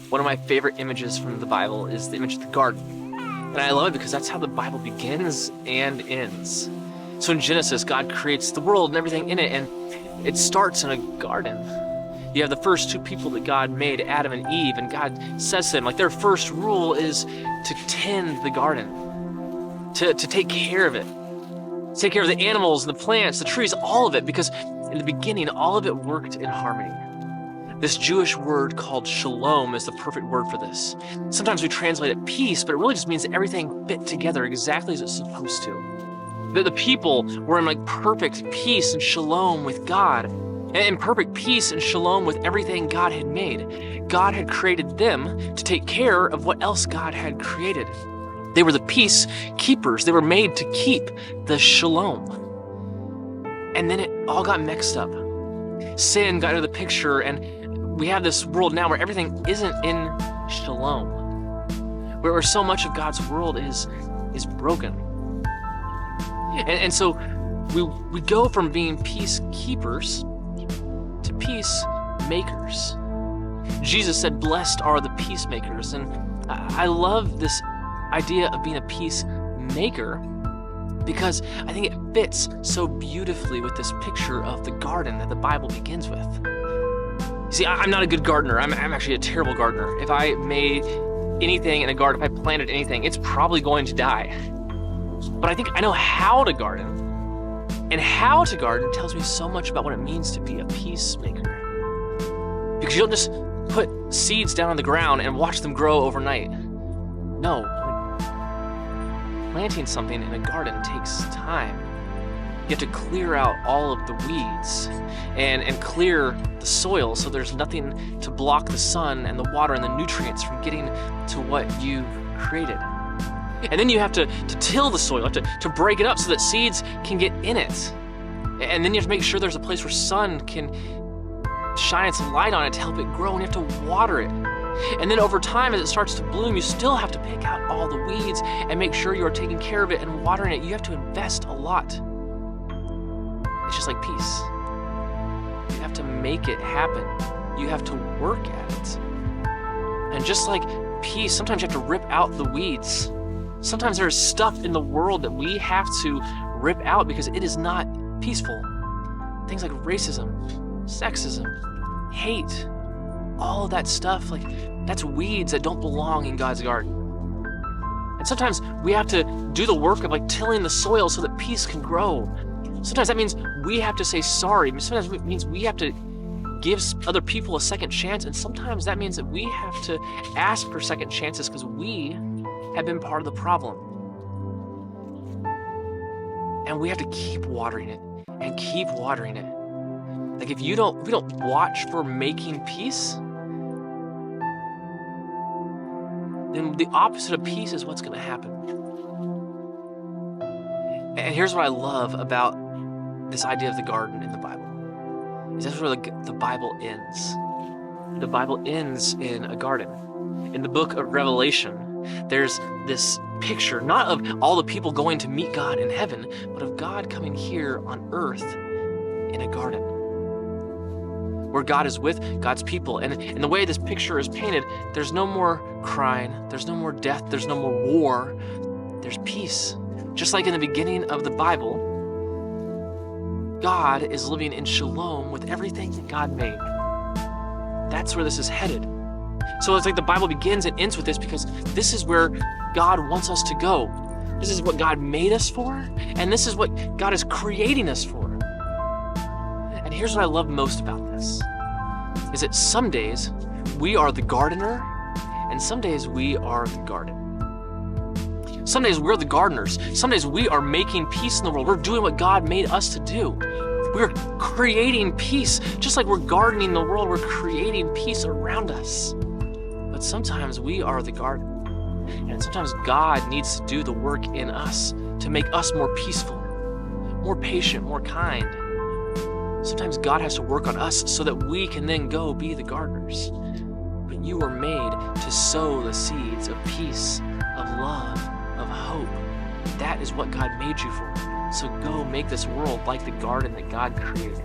One of my favorite images from the Bible is the image of the garden. And I love it because that's how the Bible begins and ends. So in Genesis, God creates the world and everything in it, and it starts in a garden. You have the first two people that God made, Adam and Eve, and God says to them, like, their first rule is to tend the garden, to take care of it, take care of the animals and the plants, the trees, all of it, because in the beginning, all of it worked in harmony. This Jewish word called shalom is the perfect word for this. Sometimes we translate it peace, but it really just means that everything fit together exactly as it's supposed to. The people were in like perfect peace and shalom with God, and in perfect peace and shalom with everything God had made. God had created them to take care of what else God had created. They were the peace keepers. They were made to keep the shalom. And then it all got mixed up. Sin got into the picture, and we have this world now where everything isn't in shalom, where so much of God's world is broken. And so we go from being peacekeepers to peacemakers. Jesus said, "Blessed are the peacemakers." And I love this idea of being a peacemaker because I think it fits so beautifully with this picture of the garden that the Bible begins with. You see, I'm not a good gardener. I'm actually a terrible gardener. If I made anything in a garden, if I planted anything, it's probably going to die. But I think I know how to garden. And how to garden tells me so much about what it means to be a peacemaker. Because you don't just put seeds down on the ground and watch them grow overnight. No, planting something in a garden takes time. You have to clear out all of the weeds and clear the soil so there's nothing to block the sun and the water and the nutrients from getting to what you've created. And then you have to till the soil, to break it up so that seeds can get in it. And then you have to make sure there's a place where sun can shine some light on it to help it grow, and you have to water it. And then over time, as it starts to bloom, you still have to pick out all the weeds and make sure you are taking care of it and watering it. You have to invest a lot. It's just like peace. You have to make it happen. You have to work at it. And just like peace, sometimes you have to rip out the weeds. Sometimes there is stuff in the world that we have to rip out because it is not peaceful. Things like racism, sexism, hate, all of that stuff, like that's weeds that don't belong in God's garden. And sometimes we have to do the work of like tilling the soil so that peace can grow. Sometimes that means we have to say sorry. Sometimes it means we have to give other people a second chance. And sometimes that means that we have to ask for second chances because we have been part of the problem. And we have to keep watering it and keep watering it. Like if we don't watch for making peace, then the opposite of peace is what's going to happen. And here's what I love about this idea of the garden in the Bible. Is that's where the Bible ends. The Bible ends in a garden. In the book of Revelation, there's this picture, not of all the people going to meet God in heaven, but of God coming here on earth in a garden, where God is with God's people. And in the way this picture is painted, there's no more crying, there's no more death, there's no more war, there's peace. Just like in the beginning of the Bible, God is living in shalom with everything that God made. That's where this is headed. So it's like the Bible begins and ends with this because this is where God wants us to go. This is what God made us for, and this is what God is creating us for. And here's what I love most about this, is that some days we are the gardener, and some days we are the garden. Some days we're the gardeners. Some days we are making peace in the world. We're doing what God made us to do. We're creating peace. Just like we're gardening the world, we're creating peace around us. But sometimes we are the garden. And sometimes God needs to do the work in us to make us more peaceful, more patient, more kind. Sometimes God has to work on us so that we can then go be the gardeners. But you were made to sow the seeds of peace, of love, of hope. That is what God made you for. So go make this world like the garden that God created.